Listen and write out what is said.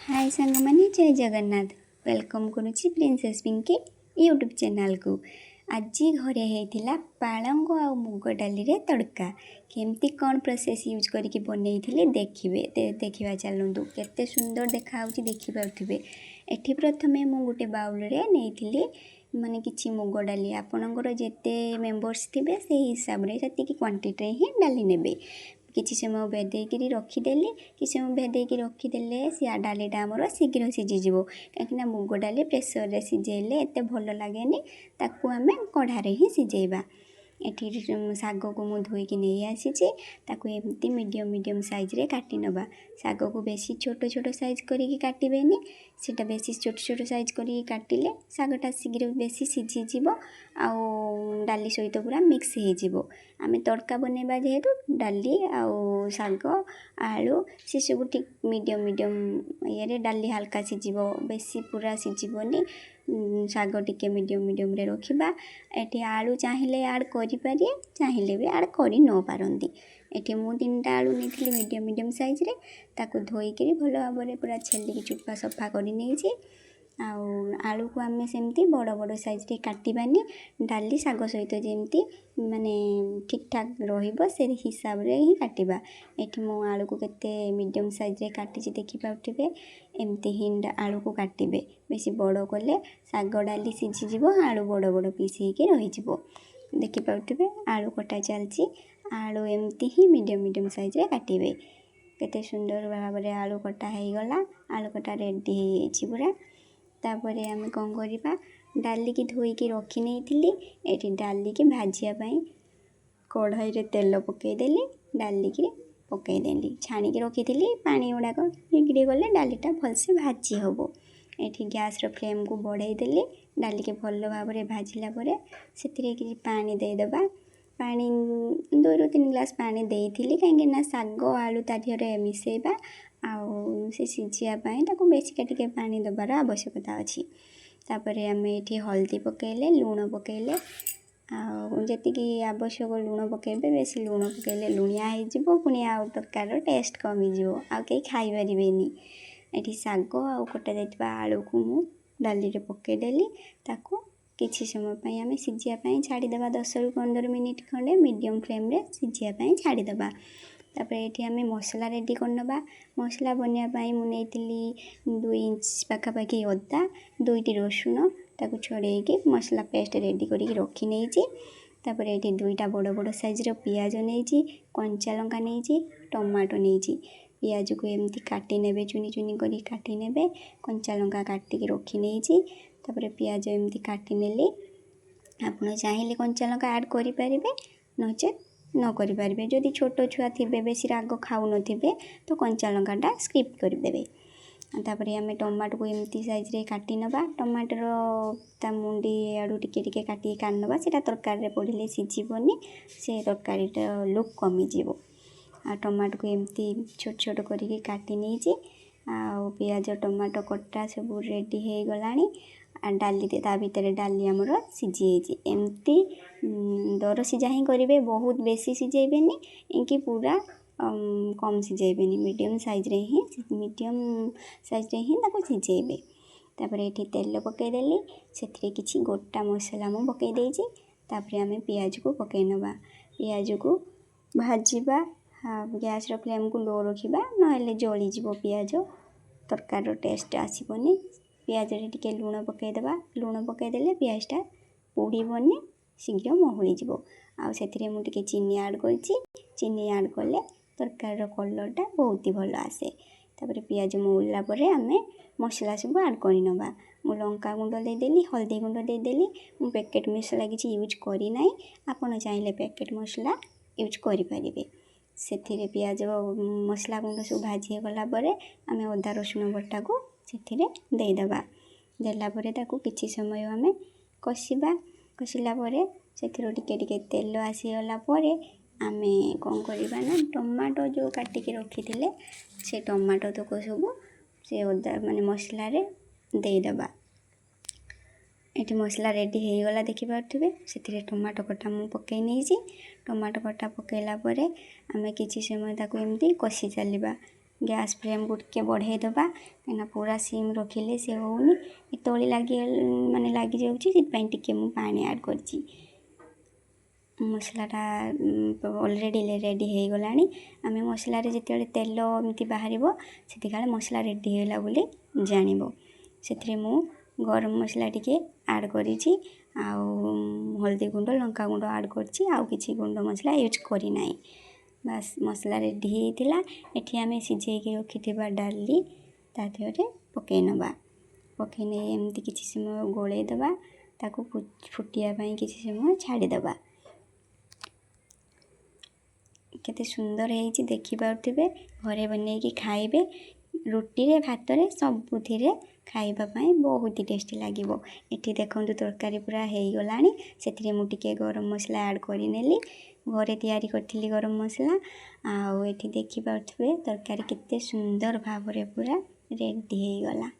हाय सांग माने जय जगन्नाथ वेलकम करुच्ची प्रिंसेस पिंकी यूट्यूब चैनल को। आज घरे होता पालंग आ मुग डाली रे तड़का केमती कौन प्रोसेस यूज करके बनई देखा चलतु केते सुंदर देखा देखिपे। एठी प्रथमे मु गोटे बाउल रे नहीं माने किछि मुग डाली आपणकर जेते मेंबर्स थे से हिसाब से क्वांटिटी ही डाली नेबे। किसी समय भेदेक रखीदेली कि समय भेदेक रखीदे सी डालीटा आमर शीघ्र सीझीज कहीं मुग डाली प्रेसर रे सीझेले एत भल लगे ताकू आम कढ़ारे ही सीझेबा। एठी शाग को मु धोईकी नहीं आसी एमती मीडियम मीडियम साइज रे काटी नबा। शाग को बेसी छोट छोट साइज करी काटबेनी सेटा बेसी छोट छोट साइज करी काटिले शागटा शीघ्र बेसी सीझीज आउ डाली सहित पूरा मिक्स हो। आम तड़का बनैबा जेहेतु डाली आउ शाग आलू से सब ठीक मीडियम मीडियम ये डाली हल्का सीझ बेसी पूरा सीझबनी शाग टिके मीडियम मीडियम रे रखिबा। एठी आलू चाहिए ऐड करि पारे चाहिए भी ऐड करि न पारंती। एठी मु 3टा आलू नेथिली मीडियम मीडियम साइज रे ताकू धोईकरी भल भाव में पूरा छेलिकी चुपा सफा करि नेछि। आलू को आम सेमती बड़ बड़ साइज रे काटिबानी डाली शाग सहित जमती माने ठीक ठाक रहिबो से हिसाब रे ही काटिबा। एठी मो आलू को केते मीडियम साइज रे काटिछि देखि पाउथिबे एमती ही आलू को काटिबे। बेसी बड़ कले शाग डाली सीझीजिवो आलू बड़ बड़ पीस होइके रहिजिवो देखि पाउथिबे। आलू कटा चलछि आलू एमती ही मीडियम मीडियम साइज रे काटिबे। केते सुंदर भाव में आलू कटा हो गला आलू कटा रेडी हो पूरा। तापरे आम कौन करवा डाली की धोईकी रखी नहीं एठी डाली की भाजियापाई कढ़ाई रे तेल पकईदेली डाली की पकईदेली छाणिकी रखी पानी गुड़ाक निगड़ी गले डालीटा भलसे भाजी हम। एठी गैस रो फ्लेम को बढ़ाई देली डाली के भल भाव में भाजिला परे सेतिरे कि पानी देदेबा। पानी 2 ରୁ 3 ग्लास पानी देइथिली कहीं शाग आलू तादिहरे मिसेबा आउ से सीझियापाई ताको बेसिका टिके पानी देवार आवश्यकता अच्छी। तापरे आम ये हल्दी पकईले लुण पकईले जी आवश्यक लुण पकईबे बेसी लुण पकईले लुणिया हो पुणी आउ तरकार टेस्ट कमिज आउ कहीं खाई पारिबेनी। एठी शाग आउ कटा जाइतिबा आलू को मु डाली रे पकईदेली ताको किछि समय पई आमे सीझियापाई छाड़ीदेबा 10 ରୁ 15 मिनिट खंडे मीडियम फ्लेम रे सीझियापाई छाड़ीदेबा। तापर ये आम मसला रेडी करनबा। मसला बनवाई मुझे 2 इंच पाखापाखि अदा 2टी रसुण ताकू छड़ेकी मसला पेस्ट रेडी करके रखी नहीं। तापर ये 2टा बड़ बड़ साइज रो पियाज नहीं कंचा लंका नहीं टमाटो नहीं पियाज को एमती काटी नेबे चुनी चुनी करी काटी नेबे कंचा लंका काटिकी रखी नहीं। तापर पियाज एमती काटी नेली आपन चाहिए कंचा लंका ऐड करि परिबे नचेत न करि परिबे। जदि छोट छुआ थिबे बेसी राग खाउ नथिबे तो कंचा लंकाटा स्किप करदेबे। तापर आम टमाटो को एमती साइज रे काटी नबा। टमाटर ता मुंडी आड़ू टिके टिके काटी काटनबा सेटा तरकारी रे पड़िले सीझीबनी से तरकारीटा लुक कमिजिवो। आ टमाटो को एमती छोट छोट करके काटी नहीं आ पियाज टमाटो कटा सब रेडी हो गलानी। डाली ता भितर डाली आमर सीझी एमती दर सीझा ही करेंगे बहुत बेसी सीझेबेनी इनकी पूरा कम सीझेबेनी मीडियम साइज रे ही सीझेबे। तापर ये तेल पकईदेली से किसी गोटा मसला मु पकई देइछि। तापर आम पियाज को पकई नबा। पियाज को भाजिबा गैस रो फ्लेम को लो रखिबा नहेले जलीजिवो पियाज तरकार टेस्ट आसीबनी। पियाज रे टिके लुण पकईदेबा लुण पकईदेले पियाजटा पोड़ीबनी शीघ्र महुली जीवो। आउ सेथिरे मु टिके चीनी ऐड करछि चीनी ऐड कले तरकार रो कलरटा बहुत ही भल आसे। तापर पियाज मौला परे आमे मसला सब ऐड करि नबा। मु लंका गुंड देदेली हल्दी गुंड देदेली मु पैकेट मसला किछि यूज करि नाइ आपन चाहिले पैकेट मसला यूज करि परिबे। सेथिरे पियाज मसला गुंड सब भाजी गला परे आमे अदा रसुण बटा को सेथिरे देदेबा। देला परे ताकू किछि समय आमे कषिबा। कषिला परे सेथिरो टिके टिके तेल आसीगला परे आमे कौन करवा ना टमाटो जो काटिकी रखी से टमाटो तक सब से अदा माने मसला रे देदेबा। ये मसला रेडी हो गला देखिपे से टमाटो कटा मु पकई नहीं। टमाटो कटा पकईला परे आमे किछि समय ताकू एमती कषि चलिबा गैस फ्लेम को टिके बढ़ाई देवा कहीं पूरा सिम रखिले से होनी तली लगी माने लग जाऊँगी टिके मु पानी ऐड कर मसलाटा ऑलरेडी रेडी हो गला आम मसलार जिते तेल एमती बाहर से मसला रेडी होगा बोली जान से मु गरम मसला टिके ऐड करी हल्दी गुंड लंका गुंड ऐड कर गुंड मसला यूज करना बास मसला रेडी होता ये आम सिझे रखि डाली ता देहरे पकई नवा पकई नहीं एमती किसी समय गोले दबा ताकू फुटियापाई किसी समय छाड़ीदबा केते सुंदर है देखिपे घरे बनैकी खाइबे रुटी रे भात रे सबुथिरे खाइबापी बहुत ही टेस्टी लगे ये देखो तरकारी पूरा हो गला से मुझे गरम मसला ऐड करनेली घरे तैयारी करी गरम मसला आउ ये देखिपे तरकारी केते सुंदर भाव पूरा रेडी हो गला।